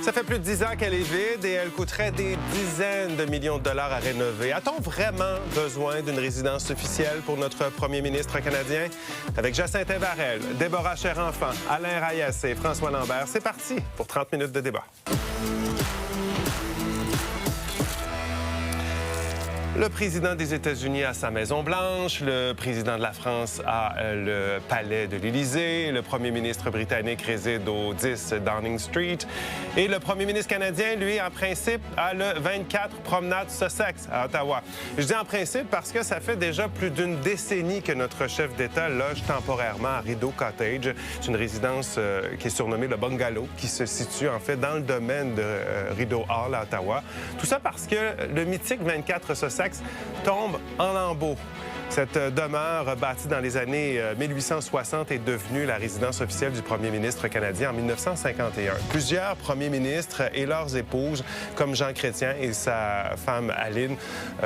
Ça fait plus de 10 ans qu'elle est vide et elle coûterait des dizaines de millions de dollars à rénover. A-t-on vraiment besoin d'une résidence officielle pour notre premier ministre canadien? Avec Jacintin Varel, Déborah Cher-Enfant, Alain Reyes et François Lambert, c'est parti pour 30 minutes de débat. Le président des États-Unis a sa Maison-Blanche, le président de la France a le palais de l'Élysée, le premier ministre britannique réside au 10 Downing Street et le premier ministre canadien, lui, en principe, a le 24 promenade Sussex à Ottawa. Je dis en principe parce que ça fait déjà plus d'une décennie que notre chef d'État loge temporairement à Rideau Cottage. C'est une résidence qui est surnommée le Bungalow, qui se situe en fait dans le domaine de Rideau Hall à Ottawa. Tout ça parce que le mythique 24 Sussex tombe en lambeaux. Cette demeure, bâtie dans les années 1860, est devenue la résidence officielle du premier ministre canadien en 1951. Plusieurs premiers ministres et leurs épouses, comme Jean Chrétien et sa femme Aline,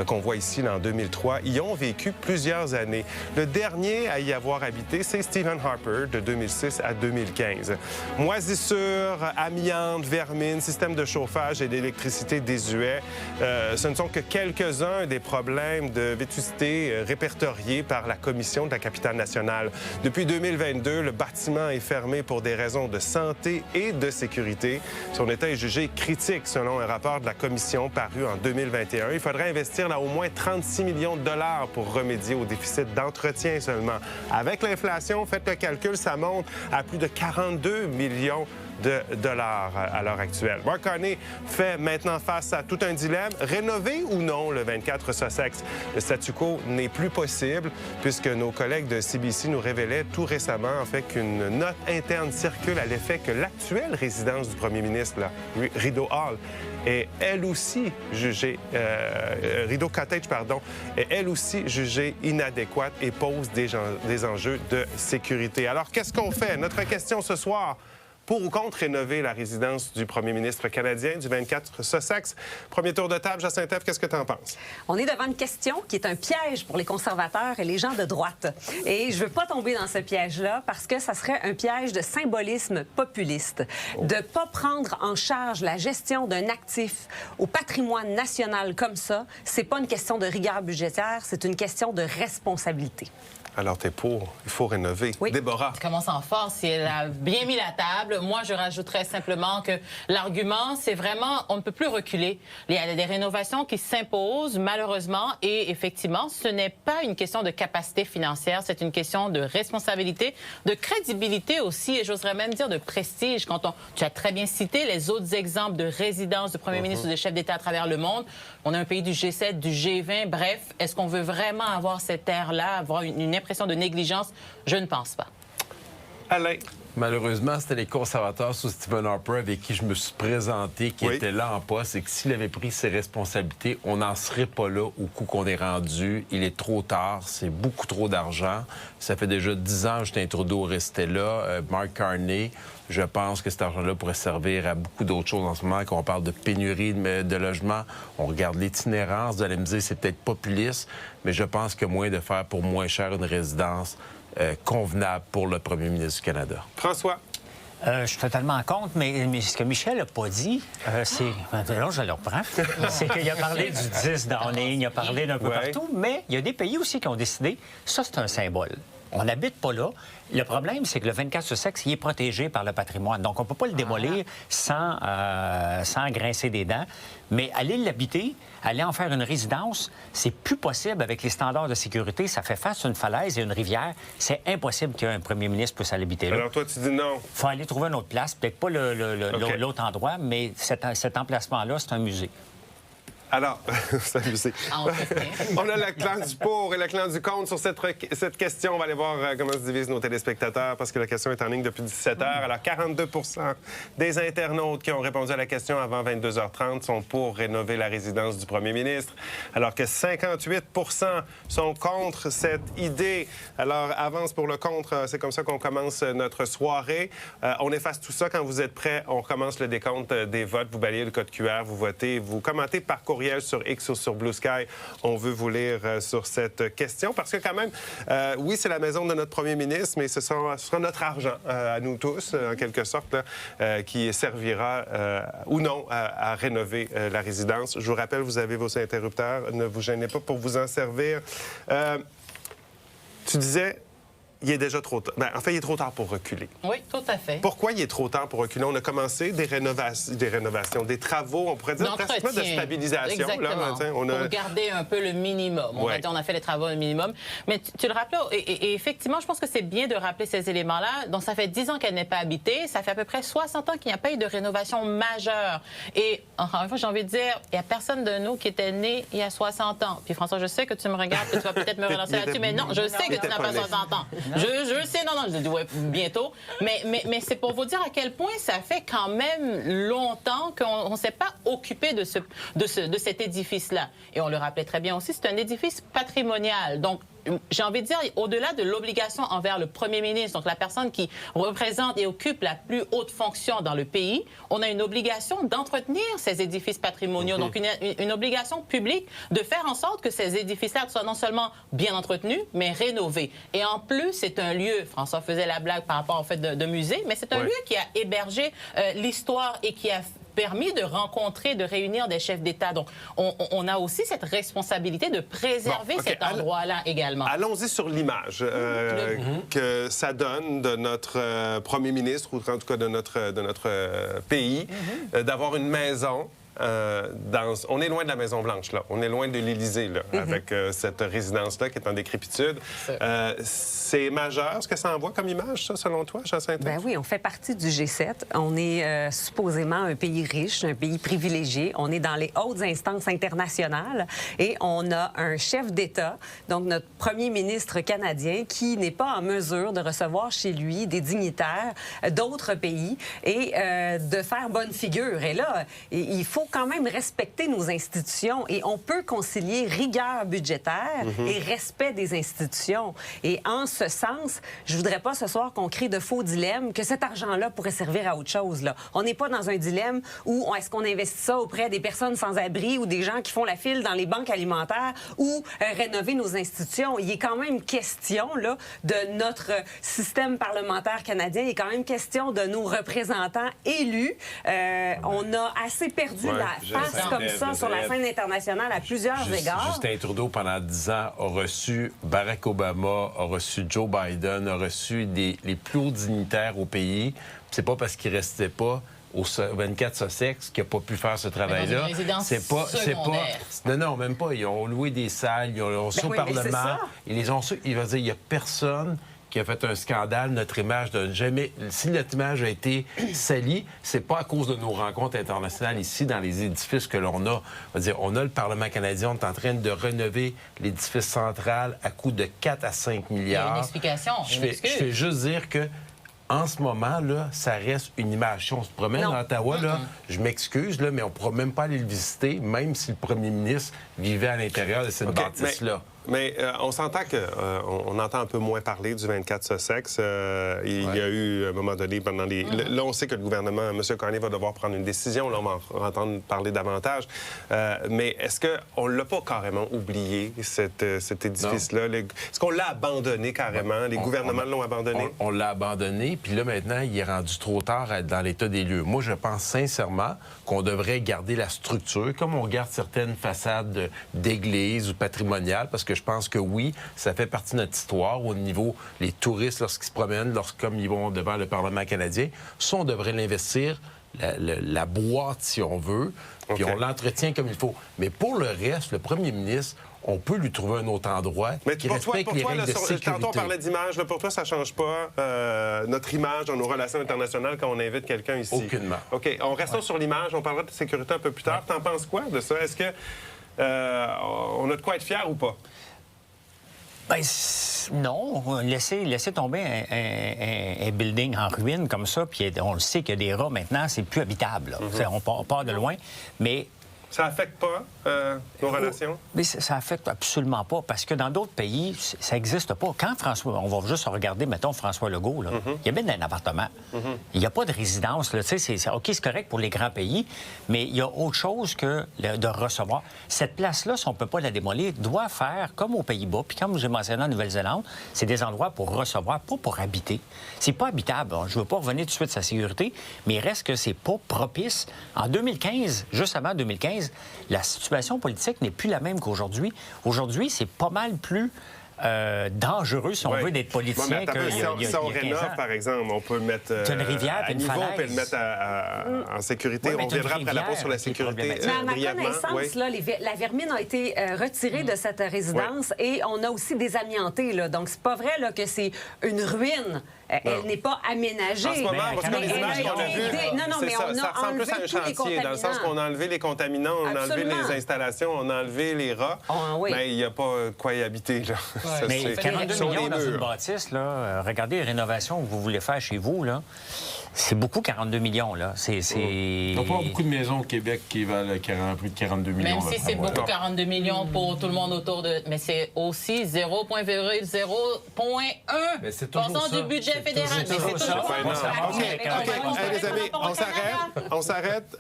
qu'on voit ici en 2003, y ont vécu plusieurs années. Le dernier à y avoir habité, c'est Stephen Harper, de 2006 à 2015. Moisissures, amiante, vermine, système de chauffage et d'électricité désuet, ce ne sont que quelques-uns des problèmes de vétusté répertoriés par la Commission de la capitale nationale. Depuis 2022, le bâtiment est fermé pour des raisons de santé et de sécurité. Son état est jugé critique selon un rapport de la Commission paru en 2021. Il faudrait investir là au moins 36 millions de dollars pour remédier au déficit d'entretien seulement. Avec l'inflation, faites le calcul, ça monte à plus de 42 millions de dollars à l'heure actuelle. Mark Carney fait maintenant face à tout un dilemme. Rénover ou non le 24 Sussex? Le statu quo n'est plus possible puisque nos collègues de CBC nous révélaient tout récemment en fait qu'une note interne circule à l'effet que l'actuelle résidence du premier ministre, là, Rideau Hall, est elle aussi jugée, Rideau Cottage, pardon, est elle aussi jugée inadéquate et pose des enjeux de sécurité. Alors, qu'est-ce qu'on fait? Notre question ce soir: pour ou contre rénover la résidence du premier ministre canadien du 24 Sussex? Premier tour de table, Jacintin, qu'est-ce que tu en penses? On est devant une question qui est un piège pour les conservateurs et les gens de droite. Et je veux pas tomber dans ce piège-là parce que ça serait un piège de symbolisme populiste. De pas prendre en charge la gestion d'un actif au patrimoine national comme ça, c'est pas une question de rigueur budgétaire, c'est une question de responsabilité. Alors, t'es pour. Il faut rénover. Oui. Déborah. Commençons fort. Si elle a bien mis la table, moi, je rajouterais simplement que l'argument, c'est vraiment, on ne peut plus reculer. Il y a des rénovations qui s'imposent, malheureusement, et effectivement, ce n'est pas une question de capacité financière, c'est une question de responsabilité, de crédibilité aussi, et j'oserais même dire de prestige. Tu as très bien cité les autres exemples de résidences de premiers ministres ou de chefs d'État à travers le monde. On a un pays du G7, du G20, bref, est-ce qu'on veut vraiment avoir cette ère-là, avoir une impression de négligence? Je ne pense pas. Alain. Malheureusement, c'était les conservateurs sous Stephen Harper avec qui je me suis présenté, qui étaient là en poste, et que s'il avait pris ses responsabilités, on n'en serait pas là au coup qu'on est rendu. Il est trop tard, c'est beaucoup trop d'argent. Ça fait déjà 10 ans que Justin Trudeau restait là. Mark Carney, je pense que cet argent-là pourrait servir à beaucoup d'autres choses en ce moment. Quand on parle de pénurie de logements, on regarde l'itinérance. Vous allez me dire, c'est peut-être populiste, mais je pense que moins de faire pour moins cher une résidence convenable pour le premier ministre du Canada. François. Je suis totalement en compte, mais ce que Michel n'a pas dit, c'est... Là, je le reprends. C'est qu'il a parlé du 10 Downing, il a parlé d'un peu partout, mais il y a des pays aussi qui ont décidé, ça, c'est un symbole. On n'habite pas là. Le problème, c'est que le 24 Sussex, il est protégé par le patrimoine. Donc, on ne peut pas le démolir sans grincer des dents. Mais aller l'habiter, aller en faire une résidence, c'est plus possible avec les standards de sécurité. Ça fait face à une falaise et une rivière. C'est impossible qu'un premier ministre puisse aller habiter là. Alors, toi, tu dis non. Il faut aller trouver une autre place. Peut-être pas l'autre endroit, mais cet emplacement-là, c'est un musée. Alors, on a le clan du pour et le clan du contre sur cette question. On va aller voir comment se divisent nos téléspectateurs parce que la question est en ligne depuis 17 heures. Alors, 42 des internautes qui ont répondu à la question avant 22h30 sont pour rénover la résidence du premier ministre, alors que 58 sont contre cette idée. Alors, avance pour le contre. C'est comme ça qu'on commence notre soirée. On efface tout ça quand vous êtes prêts. On commence le décompte des votes. Vous balayez le code QR, vous votez, vous commentez par courriel courriel sur X ou sur Blue Sky. On veut vous lire sur cette question parce que quand même, oui, c'est la maison de notre premier ministre, mais ce sera notre argent à nous tous, en quelque sorte, là, qui servira ou non à rénover la résidence. Je vous rappelle, vous avez vos interrupteurs. Ne vous gênez pas pour vous en servir. Tu disais... Il est déjà trop tard. En fait, il est trop tard pour reculer. Oui, tout à fait. Pourquoi il est trop tard pour reculer? On a commencé des rénovations, des travaux, on pourrait dire pratiquement de stabilisation. Exactement. Là, pour garder un peu le minimum. Ouais. On a fait les travaux au minimum. Mais tu le rappelais, et effectivement, je pense que c'est bien de rappeler ces éléments-là. Donc, ça fait 10 ans qu'elle n'est pas habitée. Ça fait à peu près 60 ans qu'il n'y a pas eu de rénovation majeure. Et, encore une fois, j'ai envie de dire, il n'y a personne de nous qui était né il y a 60 ans. Puis, François, je sais que tu me regardes, que tu vas peut-être me relancer là-dessus, mais non, je sais que tu n'as pas 60 ans. Je sais, non, je dis ouais, bientôt. Mais c'est pour vous dire à quel point ça fait quand même longtemps qu'on ne s'est pas occupé de cet édifice-là. Et on le rappelait très bien aussi, c'est un édifice patrimonial. Donc, j'ai envie de dire, au-delà de l'obligation envers le premier ministre, donc la personne qui représente et occupe la plus haute fonction dans le pays, on a une obligation d'entretenir ces édifices patrimoniaux, donc une obligation publique de faire en sorte que ces édifices-là soient non seulement bien entretenus, mais rénovés. Et en plus, c'est un lieu, François faisait la blague par rapport au fait de musée, mais c'est un lieu qui a hébergé l'histoire et qui a permis de rencontrer, de réunir des chefs d'État. Donc, on a aussi cette responsabilité de préserver cet endroit-là également. Allons-y sur l'image que ça donne de notre premier ministre, ou en tout cas de notre pays, d'avoir une maison. On est loin de la Maison-Blanche, là. On est loin de l'Élysée, là, avec cette résidence-là qui est en décrépitude. C'est majeur ce que ça envoie comme image, ça, selon toi, Jacinthe? Ben oui, on fait partie du G7. On est supposément un pays riche, un pays privilégié. On est dans les hautes instances internationales et on a un chef d'État, donc notre premier ministre canadien, qui n'est pas en mesure de recevoir chez lui des dignitaires d'autres pays et de faire bonne figure. Et là, il faut quand même respecter nos institutions et on peut concilier rigueur budgétaire et respect des institutions. Et en ce sens, je voudrais pas ce soir qu'on crée de faux dilemmes, que cet argent-là pourrait servir à autre chose. Là. On n'est pas dans un dilemme où est-ce qu'on investit ça auprès des personnes sans abri ou des gens qui font la file dans les banques alimentaires ou rénover nos institutions. Il est quand même question là, de notre système parlementaire canadien. Il est quand même question de nos représentants élus. On a assez perdu la face comme ça sur la scène internationale à plusieurs égards. Justin Trudeau, pendant 10 ans, a reçu Barack Obama, a reçu Joe Biden, a reçu les plus hauts dignitaires au pays. C'est pas parce qu'il restait pas au 24 Sussex qui n'a pas pu faire ce travail-là. C'est pas. Non, même pas. Ils ont loué des salles, ils ont reçu au Parlement. Ils les ont reçus. Il va dire, il n'y a personne qui a fait un scandale. Notre image de jamais. Si notre image a été salie, c'est pas à cause de nos rencontres internationales ici dans les édifices que l'on a. On va dire, on a le Parlement canadien, on est en train de rénover l'édifice central à coût de 4 à 5 milliards. Il y a une explication. Je fais juste dire que en ce moment, là, ça reste une image. Si on se promène à Ottawa, là, je m'excuse, là, mais on ne pourra même pas aller le visiter, même si le premier ministre vivait à l'intérieur de cette bâtisse-là. Mais on s'entend qu'on entend un peu moins parler du 24 Sussex. Il y a eu, à un moment donné, pendant les... Là, on sait que le gouvernement, M. Carney, va devoir prendre une décision. Là, on va en entendre parler davantage. Mais est-ce qu'on ne l'a pas carrément oublié, cet édifice-là? Est-ce qu'on l'a abandonné carrément? Les gouvernements l'ont abandonné? On l'a abandonné, puis là, maintenant, il est rendu trop tard à être dans l'état des lieux. Moi, je pense sincèrement qu'on devrait garder la structure, comme on garde certaines façades d'églises ou patrimoniales, parce que je pense que oui, ça fait partie de notre histoire au niveau les touristes lorsqu'ils se promènent, comme ils vont devant le Parlement canadien. Ça, on devrait l'investir, la boîte, si on veut, puis on l'entretient comme il faut. Mais pour le reste, le premier ministre, on peut lui trouver un autre endroit qui respecte les règles de sécurité. Tantôt, on parlait d'image. Pour toi, ça ne change pas notre image dans nos relations internationales quand on invite quelqu'un ici? Aucunement. OK. On restons sur l'image. On parlera de sécurité un peu plus tard. T'en penses quoi de ça? Est-ce que on a de quoi être fier ou pas? Ben, non. Laisser tomber un building en ruine comme ça, puis on le sait qu'il y a des rats maintenant, c'est plus habitable. On part de loin. Mais Ça affecte pas nos relations? Mais ça affecte absolument pas, parce que dans d'autres pays, ça n'existe pas. Quand François, on va juste regarder, mettons, François Legault, là, il habite dans un appartement. Il n'y a pas de résidence. Là. OK, c'est correct pour les grands pays, mais il y a autre chose que de recevoir. Cette place-là, si on ne peut pas la démolir, doit faire comme aux Pays-Bas, puis comme j'ai mentionné en Nouvelle-Zélande, c'est des endroits pour recevoir, pas pour habiter. C'est pas habitable. Je ne veux pas revenir tout de suite sur la sécurité, mais il reste que c'est pas propice. En 2015, juste avant 2015, la situation politique n'est plus la même qu'aujourd'hui. Aujourd'hui, c'est pas mal plus dangereux, si on veut, d'être politicien si on rénove, par exemple, on peut le mettre une rivière, à niveau, on peut le mettre en sécurité. On reviendra après la pause sur la sécurité. Mais à ma connaissance, là, la vermine a été retirée de cette résidence et on a aussi désamianté. Là. Donc, c'est pas vrai là, que c'est une ruine. Elle n'est pas aménagée. En ce moment, parce que les images qu'on a vues, ça ressemble plus à un chantier, dans le sens qu'on a enlevé les contaminants, on a enlevé les installations, on a enlevé les rats. Mais il n'y a pas quoi y habiter, là. Mais 42 millions dans une bâtisse, là, regardez les rénovations que vous voulez faire chez vous, là. C'est beaucoup, 42 millions, là. Il n'y a pas beaucoup de maisons au Québec qui valent plus de 42 millions. Même si c'est beaucoup, 42 millions pour tout le monde autour de... Mais c'est aussi 0,01 du budget fédéral. Mais c'est toujours ça. OK, les amis, on s'arrête.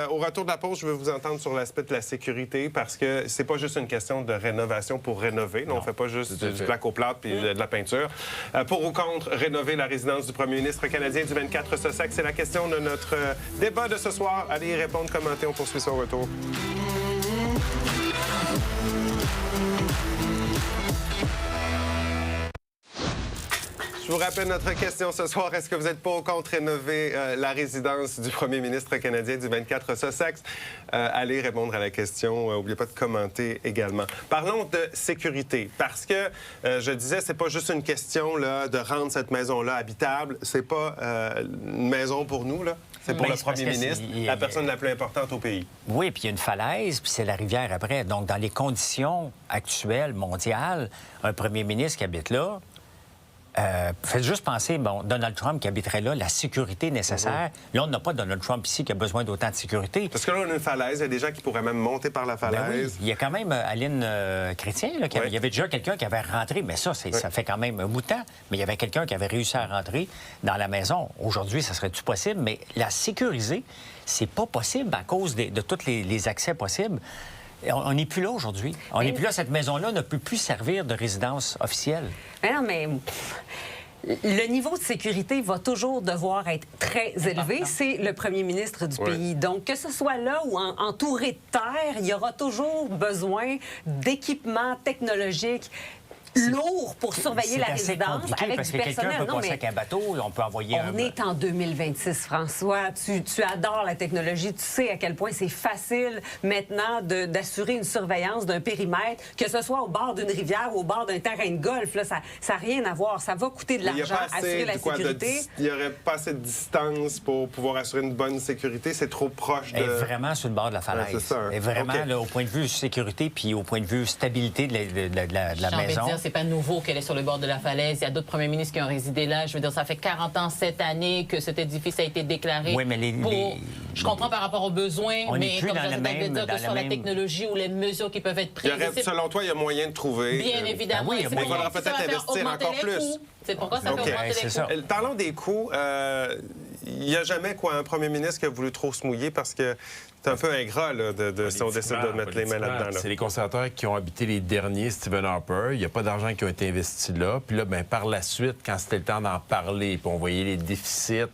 Au retour de la pause, je veux vous entendre sur l'aspect de la sécurité, parce que c'est pas juste une question de rénovation pour rénover. On ne fait pas juste du placo-plâtre puis de la peinture. Pour ou contre rénover la résidence du premier ministre canadien du 24 Sussex, c'est la question de notre débat de ce soir. Allez y répondre, commenter, on poursuit son retour. Je vous rappelle notre question ce soir. Est-ce que vous êtes pour ou contre rénover la résidence du premier ministre canadien du 24 Sussex? Allez répondre à la question. N'oubliez pas de commenter également. Parlons de sécurité, parce que, je disais, c'est pas juste une question là, de rendre cette maison-là habitable. C'est pas une maison pour nous, là. C'est pour le premier ministre, la personne la plus importante au pays. Oui, puis il y a une falaise, puis c'est la rivière après. Donc, dans les conditions actuelles, mondiales, un premier ministre qui habite là, faites juste penser, Donald Trump qui habiterait là, la sécurité nécessaire. Là, on n'a pas Donald Trump ici qui a besoin d'autant de sécurité. Parce que là, on a une falaise. Il y a des gens qui pourraient même monter par la falaise. Ben oui. Il y a quand même Aline Chrétien. Là, il y avait déjà quelqu'un qui avait rentré. Mais ça fait quand même un bout de temps. Mais il y avait quelqu'un qui avait réussi à rentrer dans la maison. Aujourd'hui, ça serait-tu possible? Mais la sécuriser, c'est pas possible à cause de tous les accès possibles. On n'est plus là aujourd'hui. On n'est plus là. Cette maison-là ne peut plus servir de résidence officielle. Mais non, mais le niveau de sécurité va toujours devoir être très élevé. C'est le premier ministre du pays. Donc, que ce soit là ou entouré de terre, il y aura toujours besoin d'équipements technologiques lourd pour surveiller la résidence avec parce du que personnel. Quelqu'un peut passer avec un bateau, on peut envoyer On est en 2026, François. Tu adores la technologie. Tu sais à quel point c'est facile maintenant d'assurer une surveillance d'un périmètre, que ce soit au bord d'une rivière ou au bord d'un terrain de golf. Là, ça n'a rien à voir. Ça va coûter de l'argent à assurer la sécurité. Il n'y aurait pas assez de distance pour pouvoir assurer une bonne sécurité. C'est trop proche de... Elle est vraiment sur le bord de la falaise. C'est ça. Et vraiment, là, au point de vue sécurité puis au point de vue stabilité de la maison. C'est pas nouveau qu'elle est sur le bord de la falaise. Il y a d'autres premiers ministres qui ont résidé là. Je veux dire, ça fait 40 ans cette année que cet édifice a été déclaré. Oui, mais je comprends par rapport aux besoins, mais comme je disais, dire que sur la technologie ou les mesures qui peuvent être prises. Selon toi, il y a moyen de trouver... Bien évidemment. Mais il faudra peut-être investir encore plus. C'est pourquoi ça fait augmenter les coûts. Parlons des coûts. Il n'y a jamais un premier ministre qui a voulu trop se mouiller, parce que c'est un peu ingrat là, si on décide de mettre les mains là-dedans. Là. C'est les conservateurs qui ont habité les derniers Stephen Harper. Il n'y a pas d'argent qui a été investi là. Puis là, par la suite, quand c'était le temps d'en parler, puis on voyait les déficits,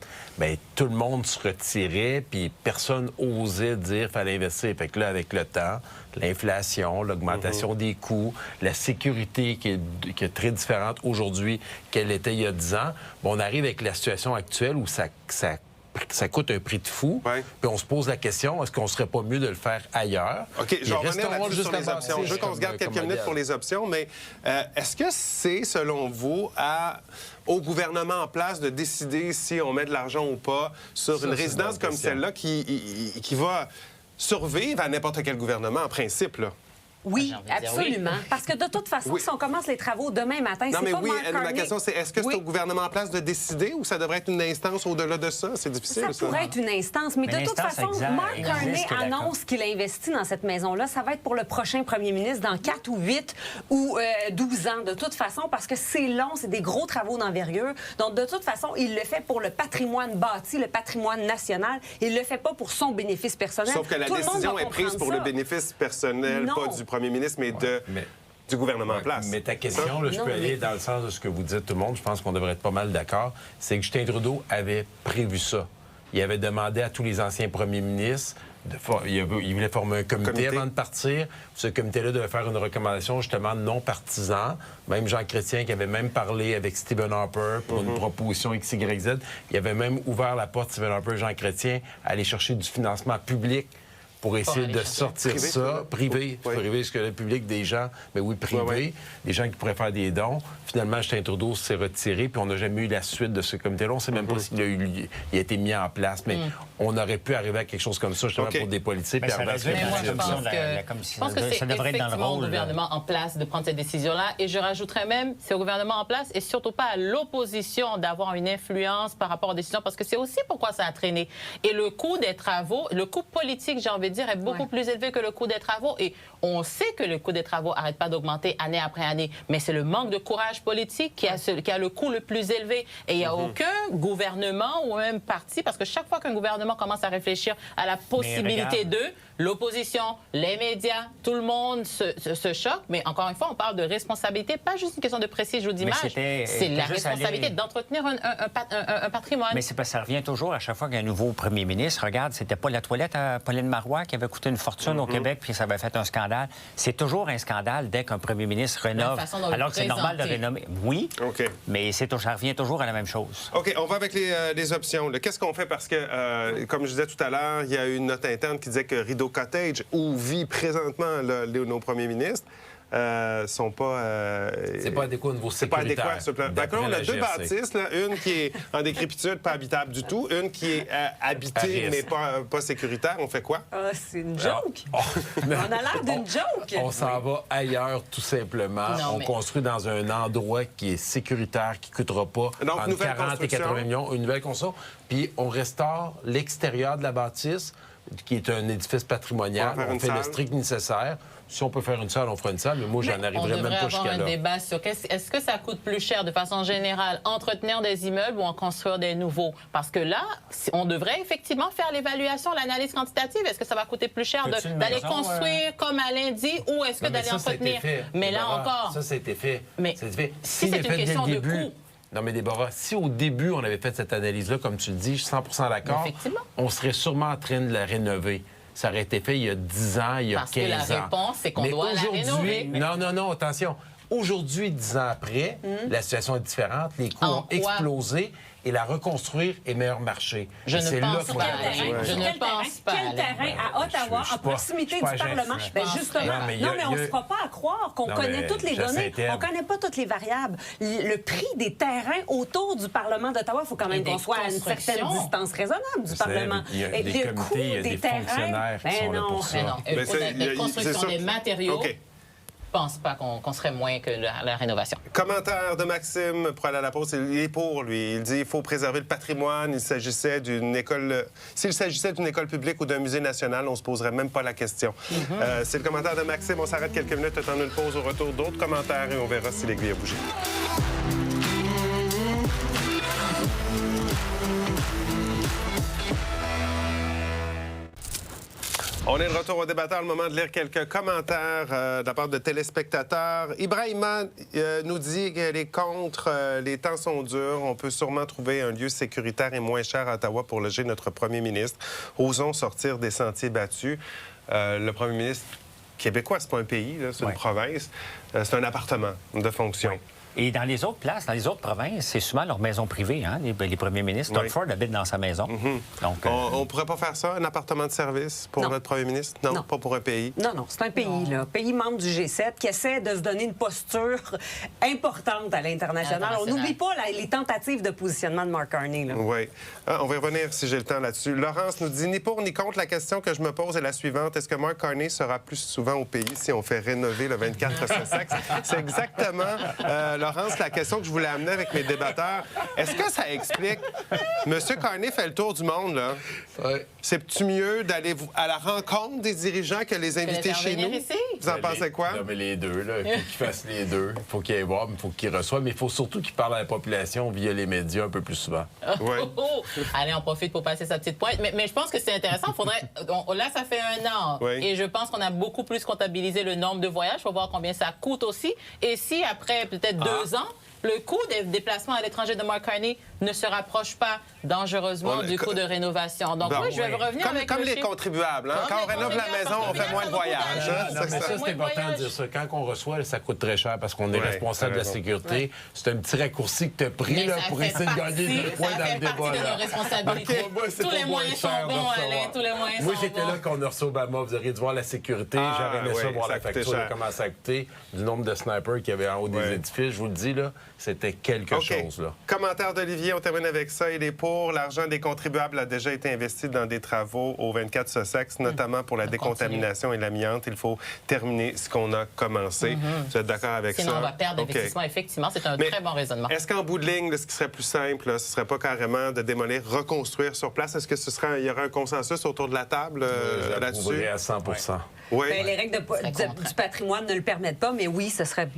tout le monde se retirait, puis personne osait dire qu'il fallait investir. Fait que là, avec le temps, l'inflation, l'augmentation des coûts, la sécurité qui est très différente aujourd'hui qu'elle était il y a 10 ans, on arrive avec la situation actuelle où ça coûte un prix de fou. Puis on se pose la question, est-ce qu'on serait pas mieux de le faire ailleurs? OK, je vais revenir là-dessus sur les options. Je veux qu'on se garde quelques minutes pour les options, mais est-ce que c'est, selon vous, au gouvernement en place de décider si on met de l'argent ou pas sur une résidence comme celle-là qui va survivre à n'importe quel gouvernement, en principe, là? Oui, J'ai envie de dire absolument. Parce que de toute façon, si on commence les travaux demain matin, Non, c'est mais pas oui, Mark ma Carney. question, c'est est-ce que c'est au gouvernement en place de décider ou ça devrait être une instance au-delà de ça? C'est difficile, Ça pourrait être une instance, mais de toute façon, Mark Carney annonce qu'il a investi dans cette maison-là. Ça va être pour le prochain premier ministre dans 4 ou 8 ou 12 ans, de toute façon, parce que c'est long, c'est des gros travaux d'envergure. Donc, de toute façon, il le fait pour le patrimoine bâti, le patrimoine national. Il le fait pas pour son bénéfice personnel. Sauf que la décision est prise pour le bénéfice personnel, pas du premier ministre, mais du gouvernement en place. Mais ta question, là, je peux aller dans le sens de ce que vous dites tout le monde, je pense qu'on devrait être pas mal d'accord, c'est que Justin Trudeau avait prévu ça. Il avait demandé à tous les anciens premiers ministres, il voulait former un comité avant de partir. Ce comité-là devait faire une recommandation justement non partisan. Même Jean Chrétien qui avait même parlé avec Stephen Harper pour une proposition XYZ, il avait même ouvert la porte, Stephen Harper et Jean Chrétien, à aller chercher du financement public pour essayer de sortir ça, privé, parce que le public des gens, mais oui, privé, des gens qui pourraient faire des dons. Finalement, Justin Trudeau s'est retiré, puis on n'a jamais eu la suite de ce comité-là. On ne sait même pas s'il a été mis en place, mais on aurait pu arriver à quelque chose comme ça, justement, pour des politiciens. Mais moi, je pense que c'est effectivement au gouvernement en place de prendre cette décision-là. Et je rajouterais même, c'est au gouvernement en place et surtout pas à l'opposition d'avoir une influence par rapport aux décisions, parce que c'est aussi pourquoi ça a traîné. Et le coût des travaux, le coût politique, j'ai envie de dire, est beaucoup plus élevé que le coût des travaux. Et on sait que le coût des travaux n'arrête pas d'augmenter année après année. Mais c'est le manque de courage politique qui a le coût le plus élevé. Et il n'y a aucun gouvernement ou même parti, parce que chaque fois qu'un gouvernement commence à réfléchir à la possibilité l'opposition, les médias, tout le monde se choque. Mais encore une fois, on parle de responsabilité, pas juste une question de prestige ou d'image. C'est la responsabilité d'entretenir un patrimoine. Mais c'est parce que ça revient toujours à chaque fois qu'un nouveau premier ministre, regarde, c'était pas la toilette à Pauline Marois qui avait coûté une fortune au Québec puis ça avait fait un scandale. C'est toujours un scandale dès qu'un premier ministre rénove. Alors que c'est normal de rénover. Oui, mais ça revient toujours à la même chose. OK, on va avec les options. Qu'est-ce qu'on fait? Parce que, comme je disais tout à l'heure, il y a eu une note interne qui disait que Rideau Cottage, où vit présentement nos premiers ministres, sont pas... c'est pas adéquat au niveau sécuritaire. C'est pas adéquat sur le plan. D'accord, on a 2 bâtisses, là, une qui est en décrépitude, pas habitable du tout, une qui est habitée, mais pas sécuritaire. On fait quoi? C'est une joke! On a l'air d'une joke! On s'en va ailleurs, tout simplement. On construit dans un endroit qui est sécuritaire, qui ne coûtera pas entre 40 et 80 millions, une nouvelle construction. Puis on restaure l'extérieur de la bâtisse, qui est un édifice patrimonial. On fait le strict nécessaire. Si on peut faire une salle, on fera une salle, mais moi, j'en arriverai même pas jusqu'à là. On devrait avoir un débat sur est-ce que ça coûte plus cher, de façon générale, entretenir des immeubles ou en construire des nouveaux? Parce que là, on devrait effectivement faire l'évaluation, l'analyse quantitative. Est-ce que ça va coûter plus cher d'aller construire comme Alain dit ou est-ce que d'aller entretenir? Mais là encore... Ça a été fait. Mais si c'est une question de coût... Non, mais Déborah, si au début, on avait fait cette analyse-là, comme tu le dis, je suis 100 d'accord, on serait sûrement en train de la rénover. Ça aurait été fait il y a 10 ans, il y a 15 ans. Parce que la réponse, c'est qu'on doit la rénover. Non, attention. Aujourd'hui, 10 ans après, la situation est différente. Les coûts ont explosé et la reconstruire est meilleur marché. Je ne pense pas. Quel terrain à Ottawa, en proximité du Parlement? Justement. Non, mais on ne se fera pas à croire qu'on connaît toutes les données. On ne connaît pas toutes les variables. Le prix des terrains autour du Parlement d'Ottawa, il faut quand même qu'on soit à une certaine distance raisonnable du Parlement. Et le coût des fonctionnaires qui sont là pour ça. La construction des matériaux... Je ne pense pas qu'on serait moins que la rénovation. Commentaire de Maxime pour aller à la pause. Il est pour, lui. Il dit qu'il faut préserver le patrimoine. Il s'agissait d'une école... S'il s'agissait d'une école publique ou d'un musée national, on ne se poserait même pas la question. C'est le commentaire de Maxime. On s'arrête quelques minutes, attendre une pause. Au retour, d'autres commentaires et on verra si l'aiguille a bougé. On est de retour au débatteur, le moment de lire quelques commentaires de la part de téléspectateurs. Ibrahima nous dit qu'elle est contre, les temps sont durs, on peut sûrement trouver un lieu sécuritaire et moins cher à Ottawa pour loger notre premier ministre. Osons sortir des sentiers battus. Le premier ministre québécois, c'est pas un pays, c'est une province. C'est un appartement de fonction. Et dans les autres places, dans les autres provinces, c'est souvent leur maison privée, hein, les premiers ministres. Doug Ford habite dans sa maison. Donc, on pourrait pas faire ça, un appartement de service pour notre premier ministre? Non, pas pour un pays? Non, c'est un pays, là, pays membre du G7 qui essaie de se donner une posture importante à l'international. On n'oublie pas les tentatives de positionnement de Mark Carney. Là. Oui. On va y revenir si j'ai le temps là-dessus. Laurence nous dit, ni pour ni contre, la question que je me pose est la suivante. Est-ce que Mark Carney sera plus souvent au pays si on fait rénover le 24 Sussex? C'est exactement, Laurence, la question que je voulais amener avec mes débatteurs. Est-ce que ça explique... Monsieur Carney fait le tour du monde, là. Oui. C'est-tu mieux d'aller à la rencontre des dirigeants que les inviter chez nous? Ici? Vous en pensez quoi? Non, mais les deux, là. Il faut qu'ils fassent les deux. Il faut qu'ils aillent voir, mais il faut qu'ils reçoivent. Mais il faut surtout qu'ils parlent à la population via les médias un peu plus souvent. Ouais. Allez, on profite pour passer sa petite pointe. Mais je pense que c'est intéressant. Là, ça fait 1 an. Oui. Et je pense qu'on a beaucoup plus comptabilisé le nombre de voyages. Il faut voir combien ça coûte aussi. Et si, après peut-être 2 ans, le coût des déplacements à l'étranger de Mark Carney ne se rapproche pas dangereusement du coût de rénovation. Donc, oui, je vais revenir avec comme le les chiffre. contribuables. Hein? Quand on rénove la maison, on fait moins de voyages. Hein? Non, mais ça, c'est important de dire ça. Quand on reçoit, ça coûte très cher parce qu'on est responsable de la sécurité. C'est un petit raccourci que tu as pris là, pour essayer de gagner 2 points dans le débat. Ça fait partie de nos responsabilités. Tous les moyens sont bons, Alain. Tous les moyens sont bons. Moi, j'étais là quand on a reçu Obama. Vous auriez dû voir la sécurité. J'aurais aimé ça voir la facture de comment ça a coûté, du nombre de snipers qu'il y avait en haut des édifices. Je vous le dis, là, c'était quelque chose. Là. Commentaire d'Olivier, on termine avec ça. Il est pour. L'argent des contribuables a déjà été investi dans des travaux au 24 Sussex, notamment pour la décontamination et l'amiante. Il faut terminer ce qu'on a commencé. Vous êtes d'accord avec ça? Sinon, on va perdre d'investissement. Effectivement, c'est un très bon raisonnement. Est-ce qu'en bout de ligne, là, ce qui serait plus simple, là, ce serait pas carrément de démolir, reconstruire sur place? Est-ce que il y aurait un consensus autour de la table là-dessus? À 100 Oui. Ben, les règles du patrimoine ne le permettent pas, mais oui, ce serait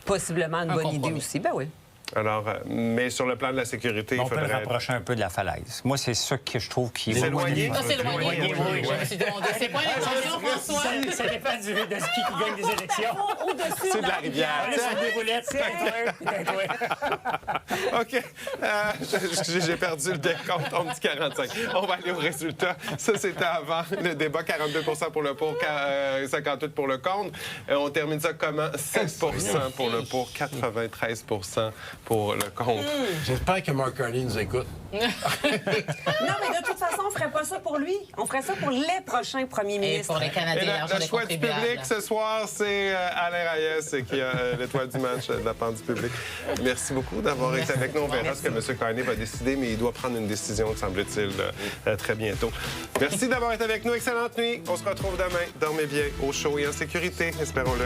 possiblement une bonne idée aussi. Ben oui. Alors, mais sur le plan de la sécurité, on il faudrait... peut le rapprocher un peu de la falaise. Moi, c'est ça que je trouve qui... S'éloigner? Ça, c'est éloigné. Oui. Je me suis demandé, c'est quoi l'intention, François? Ça dépend de ce qui gagne des élections. C'est de la rivière. Là, c'est des roulettes. OK. J'ai perdu le décompte. On me dit 45. On va aller au résultat. Ça, c'était avant le débat. 42 pour le pour, 58 pour le contre. On termine ça comment? 7 pour le pour, 93 pour le contre. J'espère que Mark Carney nous écoute. Non, mais de toute façon, on ne ferait pas ça pour lui. On ferait ça pour les prochains premiers Et ministres. pour les Canadiens, Le choix du public ce soir, c'est Alain Reyes qui a l'étoile du match de la part du public. Merci beaucoup d'avoir été avec nous. On verra ce que M. Carney va décider, mais il doit prendre une décision, semble-t-il, très bientôt. Merci d'avoir été avec nous. Excellente nuit. On se retrouve demain. Dormez bien, au chaud et en sécurité, espérons-le.